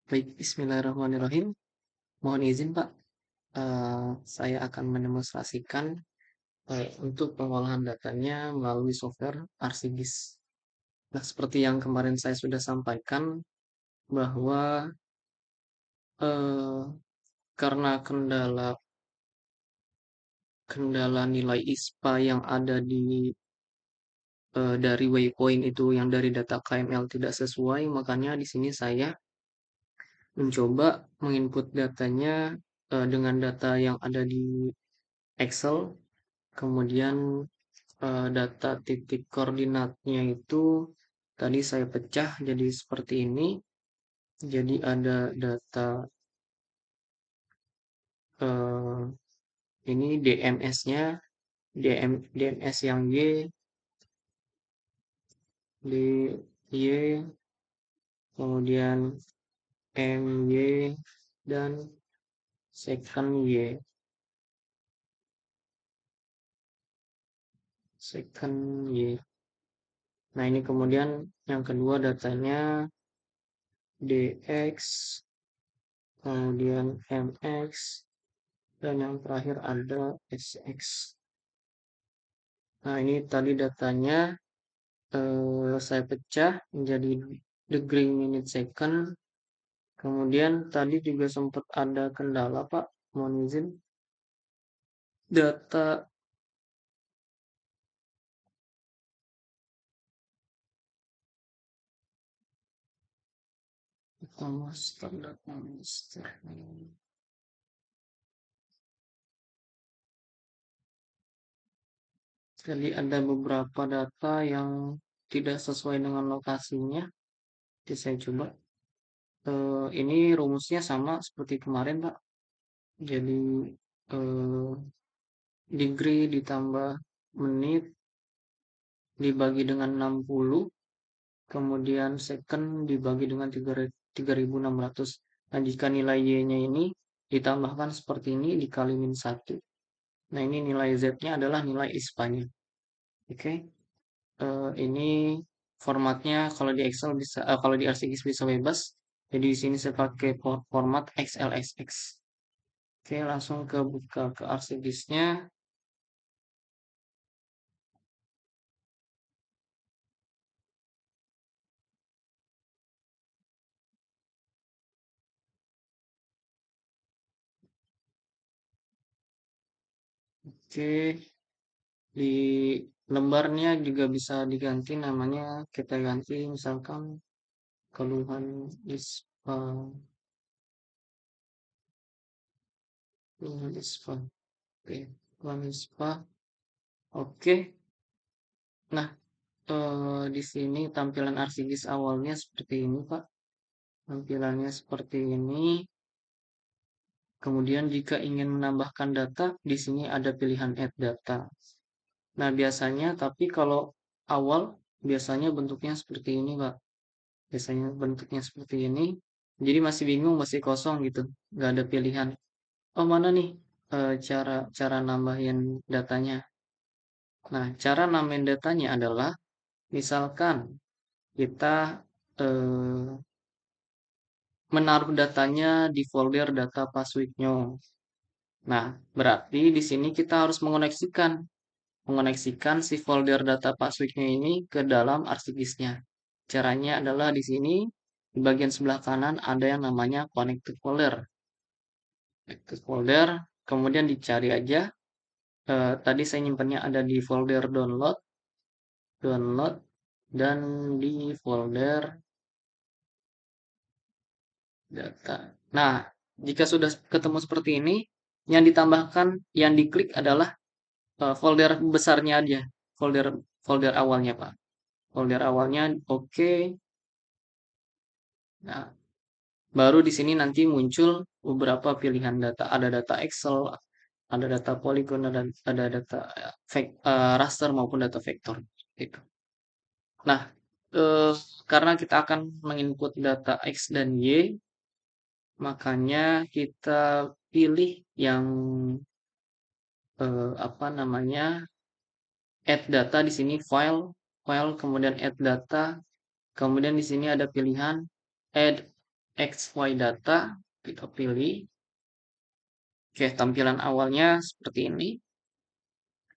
Baik, bismillahirrahmanirrahim. Mohon izin Pak, saya akan mendemonstrasikan untuk pengolahan datanya melalui software ArcGIS. Nah, seperti yang kemarin saya sudah sampaikan bahwa eh, karena kendala kendala nilai ISPA yang ada dari waypoint itu yang dari data KML tidak sesuai, makanya di sini saya mencoba menginput datanya dengan data yang ada di Excel. Kemudian data titik koordinatnya itu tadi saya pecah jadi seperti ini. Jadi ada data eh, ini DMS-nya, DMS yang Y, kemudian MY dan second Y. Second Y. Nah, ini kemudian yang kedua datanya DX, kemudian MX, dan yang terakhir ada SX. Nah, ini tadi datanya saya pecah menjadi degree, minute, second. Kemudian tadi juga sempat ada kendala, Pak. Mohon izin. Data master, data master. Jadi ada beberapa data yang tidak sesuai dengan lokasinya. Jadi saya coba. Ini rumusnya sama seperti kemarin, Pak. Jadi eh, degree ditambah menit dibagi dengan 60, kemudian second dibagi dengan 3600. Nah, jika nilai Y-nya ini ditambahkan seperti ini dikali min 1. Nah, ini nilai Z-nya adalah nilai ISPA-nya. Oke. Ini formatnya kalau di Excel bisa, kalau di ArcGIS bisa bebas. Jadi di sini saya pakai format XLSX. Oke, langsung buka ke ArcGIS-nya. Oke, di lembarnya juga bisa diganti namanya, kita ganti misalkan keluhan ISPA. Keluhan ISPA. Oke, keluhan ISPA. Oke. Nah, di sini tampilan ArcGIS awalnya seperti ini, Pak. Tampilannya seperti ini. Kemudian jika ingin menambahkan data, di sini ada pilihan add data. Nah, biasanya tapi kalau awal biasanya bentuknya seperti ini, Pak. Biasanya bentuknya seperti ini. Jadi masih bingung, masih kosong gitu. Nggak ada pilihan. Oh, mana nih cara cara nambahin datanya? Nah, cara nambahin datanya adalah misalkan kita eh, menaruh datanya di folder data Paswiknyo. Nah, berarti di sini kita harus mengoneksikan si folder data Paswiknyo ini ke dalam ArcGIS-nya. Caranya adalah di sini di bagian sebelah kanan ada yang namanya connect to folder. Connect to folder, kemudian dicari aja. Tadi saya nyimpannya ada di folder download, download, dan di folder data. Nah, jika sudah ketemu seperti ini, yang ditambahkan, yang diklik adalah folder besarnya aja, folder folder awalnya, Pak. Folder awalnya oke. Nah, baru di sini nanti muncul beberapa pilihan data. Ada data Excel, ada data Polygon, ada data raster maupun data vektor. Gitu. Nah, karena kita akan menginput data X dan Y, makanya kita pilih yang apa namanya, add data di sini file, file kemudian add data, kemudian di sini ada pilihan add XY data, kita pilih. Oke, tampilan awalnya seperti ini.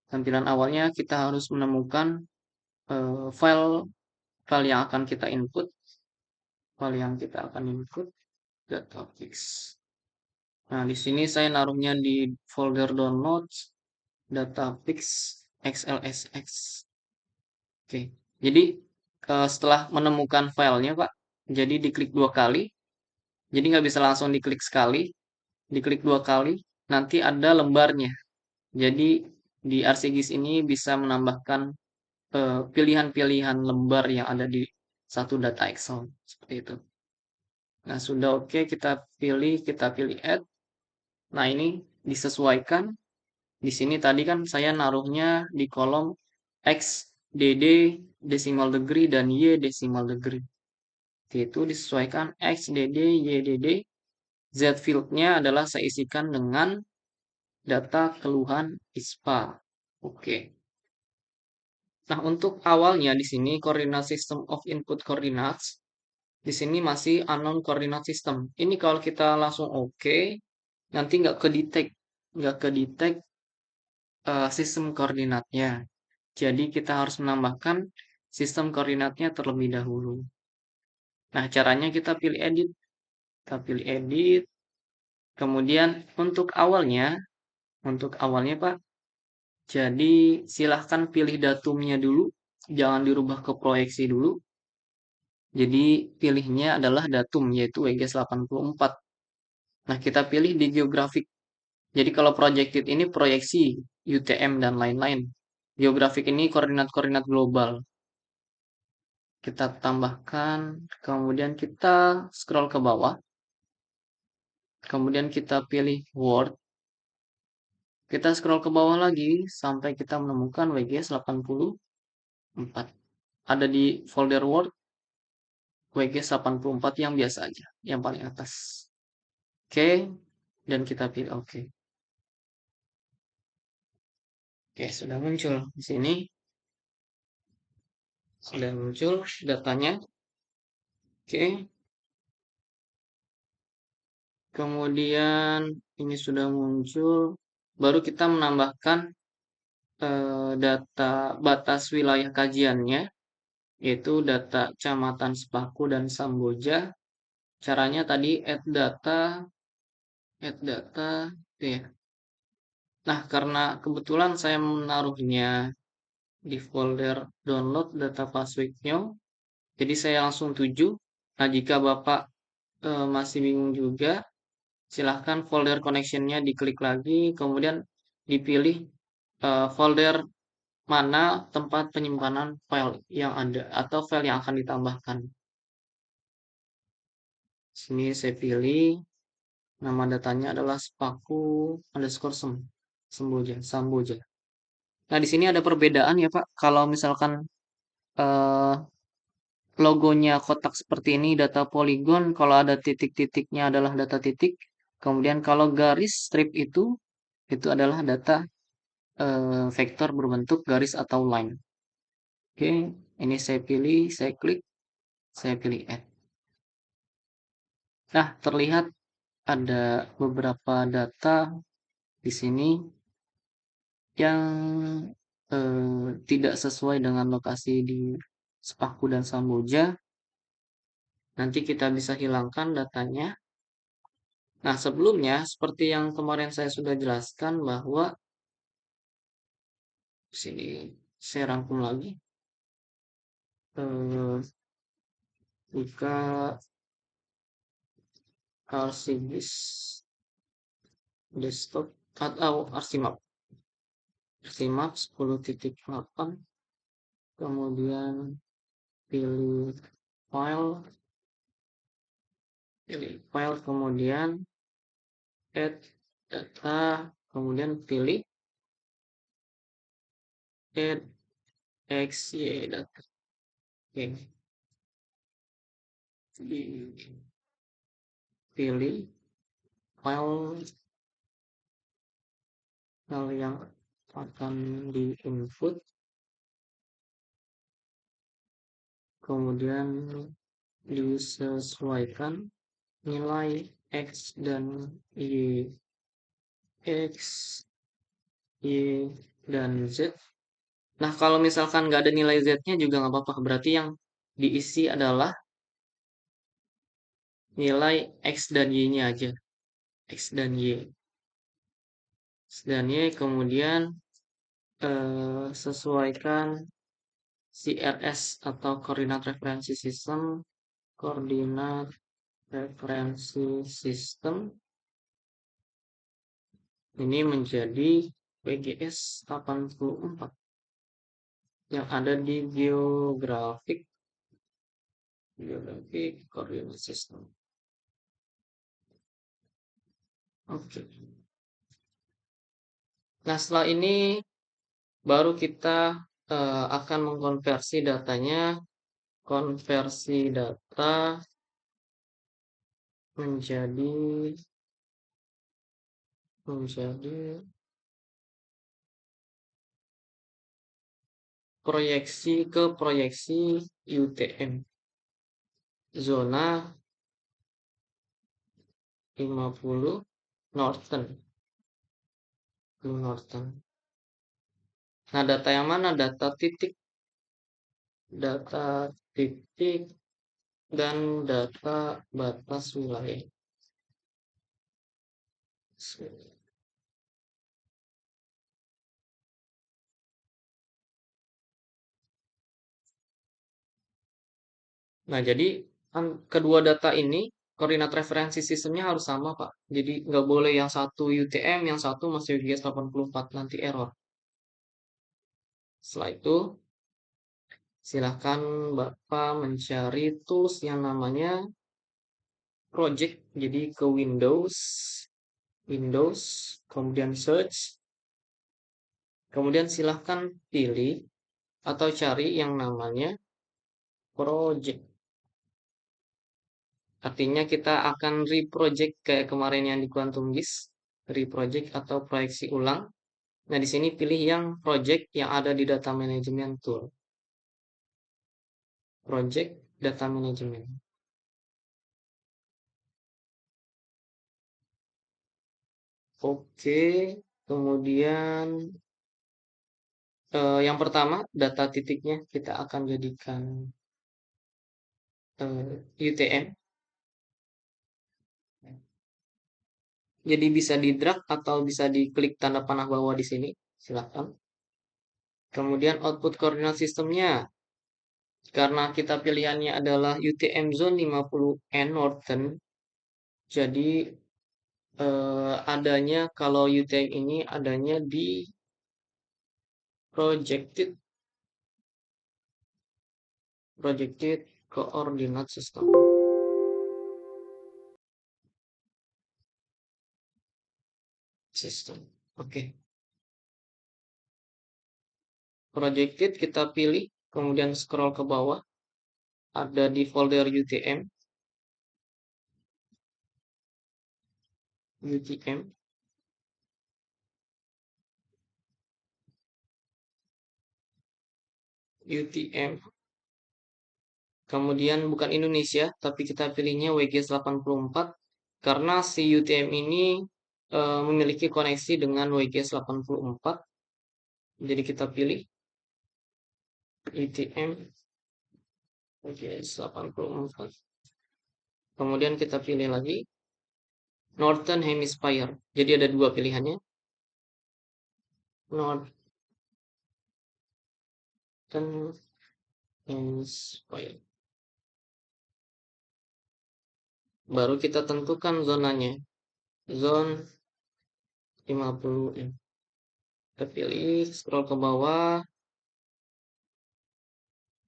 Tampilan awalnya kita harus menemukan file file yang akan kita input, data fix. Nah, di sini saya naruhnya di folder downloads data fix xlsx. Oke, jadi setelah menemukan filenya, Pak, jadi diklik 2 kali. Jadi nggak bisa langsung diklik sekali, diklik 2 kali, nanti ada lembarnya. Jadi di ArcGIS ini bisa menambahkan pilihan-pilihan lembar yang ada di satu data Excel seperti itu. Nah, sudah oke, kita pilih add. Nah, ini disesuaikan. Di sini tadi kan saya naruhnya di kolom X, DD, decimal degree, dan Y decimal degree. Itu disesuaikan X, DD, Y, DD. Z field-nya adalah saya isikan dengan data keluhan ISPA. Oke. Nah, untuk awalnya di sini coordinate system of input coordinates di sini masih unknown coordinate system. Ini kalau kita langsung oke, nanti nggak ke detect sistem koordinatnya. Jadi kita harus menambahkan sistem koordinatnya terlebih dahulu. Nah, caranya kita pilih edit. Kemudian untuk awalnya Pak, jadi silahkan pilih datumnya dulu, jangan dirubah ke proyeksi dulu. Jadi pilihnya adalah datum, yaitu WGS84. Nah, kita pilih di geografik. Jadi kalau projected ini proyeksi, UTM, dan lain-lain. Geografik ini koordinat-koordinat global. Kita tambahkan, kemudian kita scroll ke bawah. Kemudian kita pilih Word. Kita scroll ke bawah lagi sampai kita menemukan WGS84. Ada di folder Word WGS84 yang biasa aja, yang paling atas. Oke, dan kita pilih oke. Oke, sudah muncul di sini. Sudah muncul datanya. Oke. Kemudian ini sudah muncul. Baru kita menambahkan data batas wilayah kajiannya, yaitu data Kecamatan Sepaku dan Samboja. Caranya tadi add data, gitu ya. Nah, karena kebetulan saya menaruhnya di folder download data Fastwiknya, jadi saya langsung tuju. Nah, jika Bapak masih bingung juga, silahkan folder connection-nya diklik lagi, kemudian dipilih folder mana tempat penyimpanan file yang ada atau file yang akan ditambahkan. Sini saya pilih nama datanya adalah spaku underscore samboja. Nah, di sini ada perbedaan ya, Pak. Kalau misalkan eh, logonya kotak seperti ini data poligon, kalau ada titik-titiknya adalah data titik. Kemudian kalau garis strip itu adalah data vektor berbentuk garis atau line. Oke, ini saya klik, saya pilih add. Nah, terlihat ada beberapa data di sini yang tidak sesuai dengan lokasi di Sepaku dan Samboja. Nanti kita bisa hilangkan datanya. Nah, sebelumnya, seperti yang kemarin saya sudah jelaskan bahwa sini saya rangkum lagi. Eh, Buka ArcGIS desktop atau ArcMap. ArcMap 10.8. Kemudian pilih file, kemudian add data, kemudian pilih add xy data. Oke. Pilih file yang akan di-input, kemudian disesuaikan nilai X dan Y. X, Y, dan Z. Nah, kalau misalkan nggak ada nilai Z-nya juga nggak apa-apa. Berarti yang diisi adalah nilai X dan Y-nya aja. X dan Y. X dan Y, kemudian sesuaikan CRS atau Coordinate Reference System. Koordinat referensi sistem ini menjadi WGS 84 yang ada di geografik koordinat sistem. Oke. Nah, setelah ini baru kita akan mengkonversi datanya. Konversi data menjadi proyeksi ke proyeksi UTM. Zona 50 Northern. Northern. Nah, data yang mana? Data titik, dan data batas wilayah. Nah, jadi kan kedua data ini koordinat referensi sistemnya harus sama, Pak. Jadi nggak boleh yang satu UTM, yang satu masih UGS 84, nanti error. Setelah itu, silahkan Bapak mencari tools yang namanya project. Jadi ke Windows, kemudian search, kemudian silahkan pilih atau cari yang namanya project. Artinya kita akan reproject kayak kemarin yang di Quantum GIS, reproject atau proyeksi ulang. Nah, di sini pilih yang project yang ada di data management tool. Project data management. Oke, kemudian yang pertama data titiknya kita akan jadikan UTM. Jadi bisa di drag atau bisa diklik tanda panah bawah di sini. Silahkan. Kemudian output koordinat sistemnya. Karena kita pilihannya adalah UTM Zone 50N Northern. Jadi adanya kalau UTM ini adanya di projected coordinate system. Oke. Projected kita pilih, kemudian scroll ke bawah, ada di folder UTM. UTM. Kemudian bukan Indonesia, tapi kita pilihnya WGS 84 karena si UTM ini memiliki koneksi dengan WGS 84. Jadi kita pilih UTM WGS 84. Kemudian kita pilih lagi Northern Hemisphere. Jadi ada dua pilihannya. Northern Hemisphere. Baru kita tentukan zonanya. Zone 50. Kita pilih, scroll ke bawah.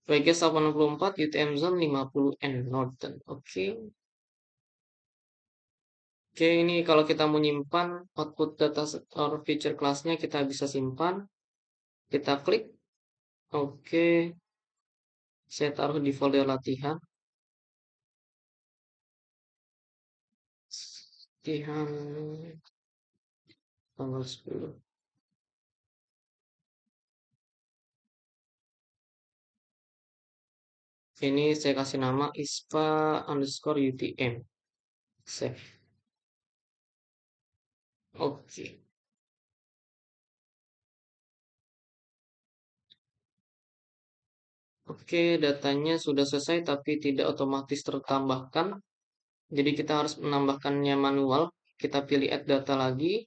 WGS 84, UTM Zone 50N Northern. Oke. Oke, ini kalau kita mau nyimpan output data or feature class-nya kita bisa simpan. Kita klik. Oke. Saya taruh di folder latihan. Latihan tanggal 10. Ini saya kasih nama ISPA underscore UTM. Save. Oke. Oke, datanya sudah selesai tapi tidak otomatis tertambahkan. Jadi kita harus menambahkannya manual. Kita pilih add data lagi.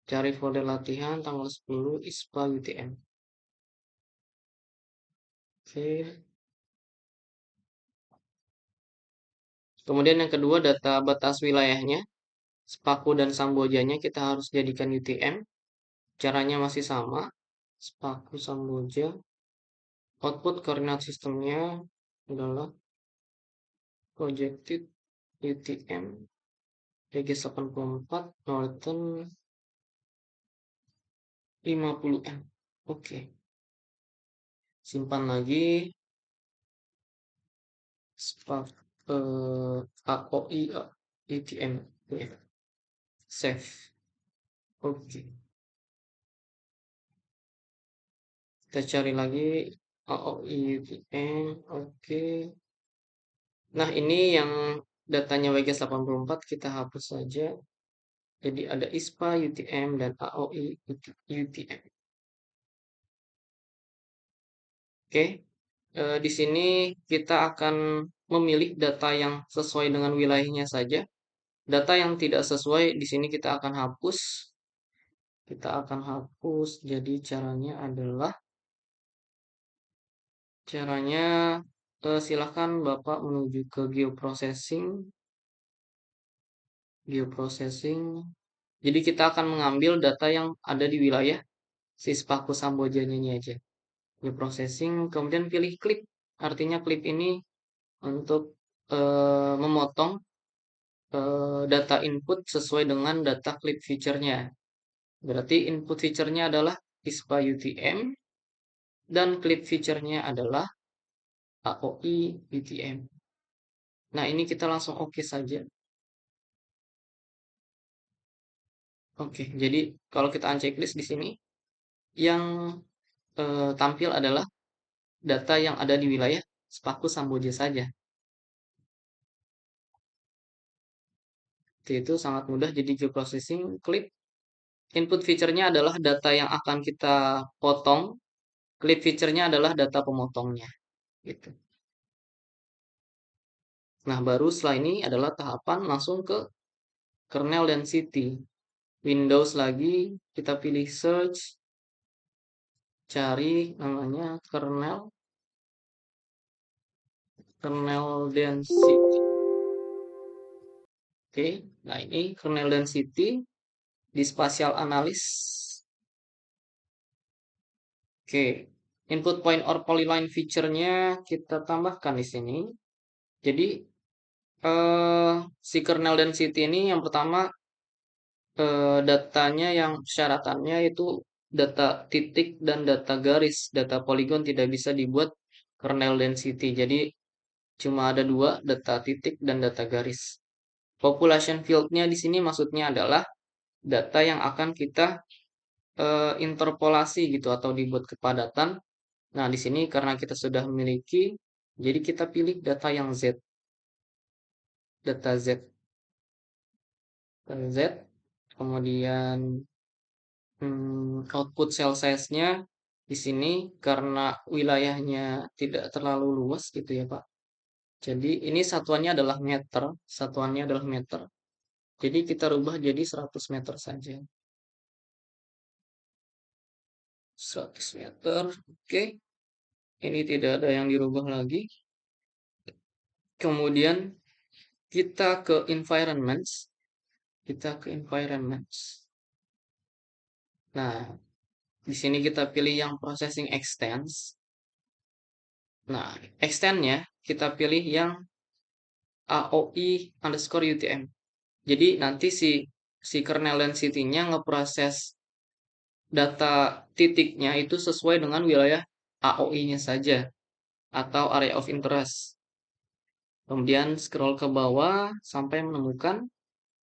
Cari folder latihan tanggal 10 ISPA UTM. Oke. Kemudian yang kedua data batas wilayahnya. Spaku dan Sambojanya kita harus jadikan UTM. Caranya masih sama. Spaku Samboja. Output koordinat sistemnya adalah projected UTM Regis 84 Norton 50M. Oke. Simpan lagi. Spark AOI UTM. Save. Oke. Kita cari lagi AOI UTM. Oke. Nah, ini yang datanya WGS84 kita hapus saja. Jadi ada ISPA, UTM, dan AOI UTM. Oke. Di sini kita akan memilih data yang sesuai dengan wilayahnya saja. Data yang tidak sesuai di sini kita akan hapus. Kita akan hapus. Jadi caranya silahkan Bapak menuju ke geoprocessing. Geoprocessing. Jadi kita akan mengambil data yang ada di wilayah si Spaku Sambojanya ini aja. Geoprocessing, kemudian pilih clip. Artinya clip ini untuk memotong data input sesuai dengan data clip feature-nya. Berarti input feature-nya adalah ISPA UTM dan clip feature-nya adalah AOI UTM. Nah, ini kita langsung oke saja. Oke, jadi kalau kita unchecklist di sini, yang tampil adalah data yang ada di wilayah Spaku Samboja saja. Itu sangat mudah, jadi geoprocessing clip. Input feature-nya adalah data yang akan kita potong. Clip feature-nya adalah data pemotongnya. Gitu. Nah, baru setelah ini adalah tahapan langsung ke kernel density. Windows lagi, kita pilih search, cari namanya kernel density. Oke, nah ini kernel density di spatial analysis. Oke, input point or polyline feature-nya kita tambahkan di sini. Jadi si kernel density ini yang pertama datanya yang syaratannya itu data titik dan data garis. Data poligon tidak bisa dibuat kernel density. Jadi cuma ada dua, data titik dan data garis. Population field-nya di sini maksudnya adalah data yang akan kita interpolasi gitu atau dibuat kepadatan. Nah, di sini karena kita sudah memiliki, jadi kita pilih data yang Z. Data Z. Z. Kemudian output cell size-nya di sini karena wilayahnya tidak terlalu luas gitu ya Pak. Jadi ini satuannya adalah meter, satuannya adalah meter. Jadi kita rubah jadi 100 meter saja. 100 meter, oke. Ini tidak ada yang dirubah lagi. Kemudian kita ke environments. Kita ke environments. Nah, di sini kita pilih yang processing extends. Nah, extendnya kita pilih yang AOI underscore UTM. Jadi nanti si kernel density-nya ngeproses data titiknya itu sesuai dengan wilayah AOI-nya saja atau area of interest. Kemudian scroll ke bawah sampai menemukan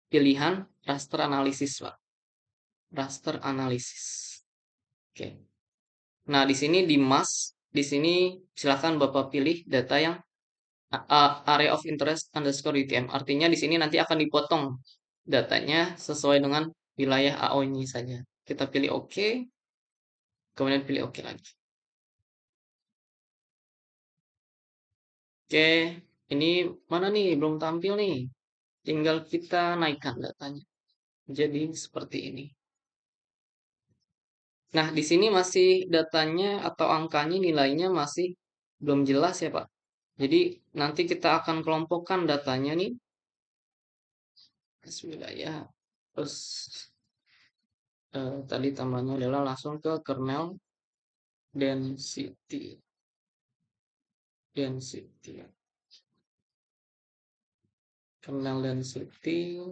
pilihan raster analisis, Pak. Raster analisis. Oke. Nah, di sini di mask, di sini silakan Bapak pilih data yang area of interest underscore UTM. Artinya di sini nanti akan dipotong datanya sesuai dengan wilayah AO ini saja. Kita pilih OK, kemudian pilih OK lagi. Oke, ini mana nih? Belum tampil nih. Tinggal kita naikkan datanya. Jadi seperti ini. Nah, di sini masih datanya atau angkanya nilainya masih belum jelas ya, Pak. Jadi nanti kita akan kelompokkan datanya nih. Bismillah ya. Terus tadi tambahnya adalah langsung ke kernel density. Density. Kernel density.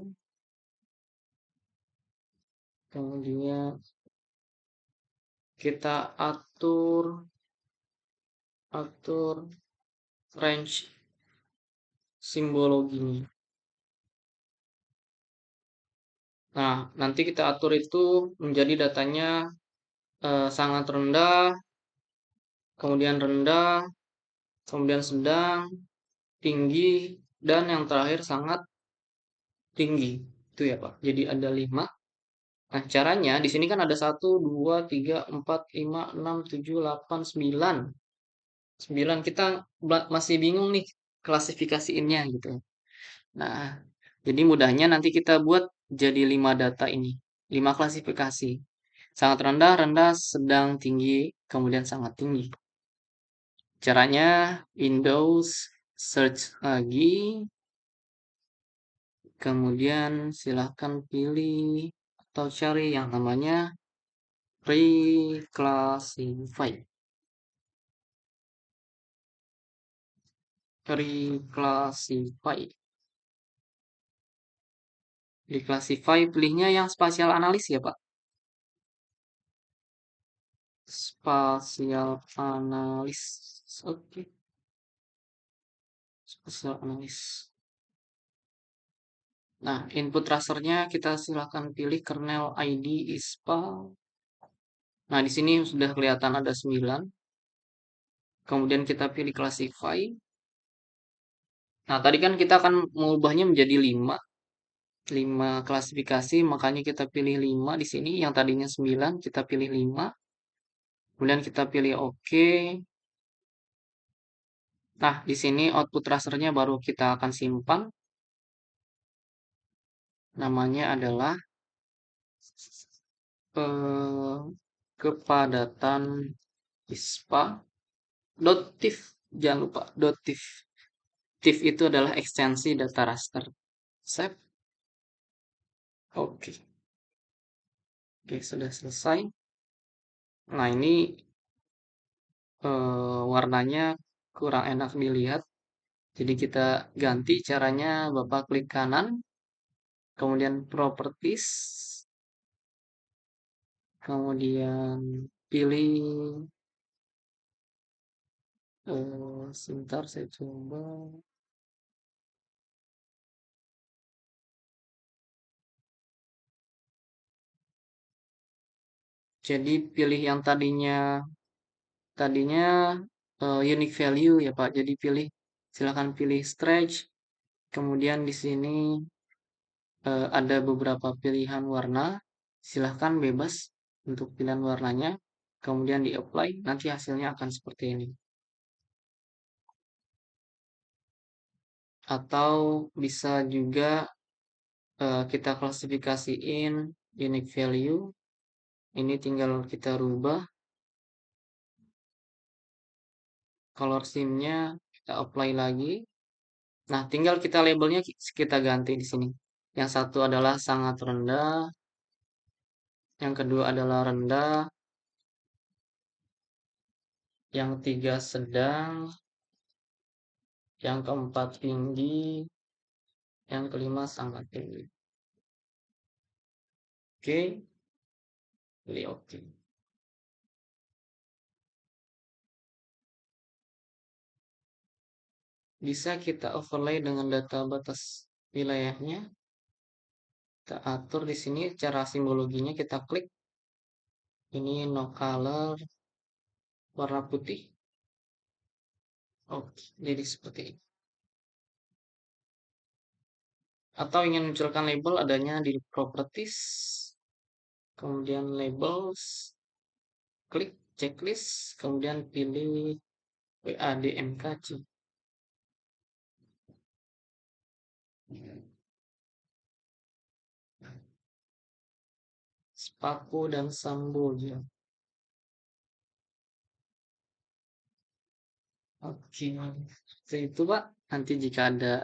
Kemudian kita atur range simbologinya. Nah, nanti kita atur itu menjadi datanya sangat rendah, kemudian rendah, kemudian sedang, tinggi, dan yang terakhir sangat tinggi. Itu ya, Pak. Jadi ada 5. Nah, caranya di sini kan ada 1, 2, 3, 4, 5, 6, 7, 8, 9. 9 kita masih bingung nih klasifikasiinnya gitu. Nah, jadi mudahnya nanti kita buat jadi 5 data ini. 5 klasifikasi. Sangat rendah, rendah, sedang, tinggi, kemudian sangat tinggi. Caranya Windows search lagi, kemudian silahkan pilih atau cari yang namanya reclassify. Reclassify. Reclassify pilihnya yang spatial analis ya, Pak. Spatial analis. Oke. Spatial analis. Nah, input rasternya kita silahkan pilih kernel ID ISPA. Nah, di sini sudah kelihatan ada 9. Kemudian kita pilih classify. Nah, tadi kan kita akan mengubahnya menjadi 5. 5 klasifikasi, makanya kita pilih 5 di sini. Yang tadinya 9, kita pilih 5. Kemudian kita pilih OK. Nah, di sini output rasternya baru kita akan simpan. Namanya adalah kepadatan ISPA .tif. Jangan lupa .tif. TIFF itu adalah ekstensi data raster. Save. Oke. Oke, sudah selesai. Nah, ini warnanya kurang enak dilihat. Jadi kita ganti caranya, Bapak klik kanan, kemudian properties, kemudian pilih, sebentar saya coba. Jadi pilih yang tadinya unique value ya Pak. Jadi silakan pilih stretch. Kemudian di sini ada beberapa pilihan warna. Silahkan bebas untuk pilihan warnanya. Kemudian di apply. Nanti hasilnya akan seperti ini. Atau bisa juga kita klasifikasiin unique value. Ini tinggal kita rubah. Color scheme-nya kita apply lagi. Nah, tinggal kita labelnya kita ganti di sini. Yang satu adalah sangat rendah, yang kedua adalah rendah, yang ketiga sedang, yang keempat tinggi, yang kelima sangat tinggi. Oke, pilih oke. Bisa kita overlay dengan data batas wilayahnya. Kita atur di sini cara simbologinya, kita klik. Ini no color, warna putih. Oke, jadi seperti ini. Atau ingin munculkan label adanya di properties, kemudian labels, klik checklist, kemudian pilih WADMKC. Spaku dan Samboja. Oke, seperti itu Pak. Nanti jika ada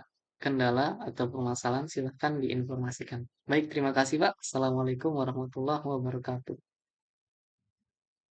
kendala atau permasalahan silahkan diinformasikan. Baik, terima kasih Pak. Assalamualaikum warahmatullahi wabarakatuh.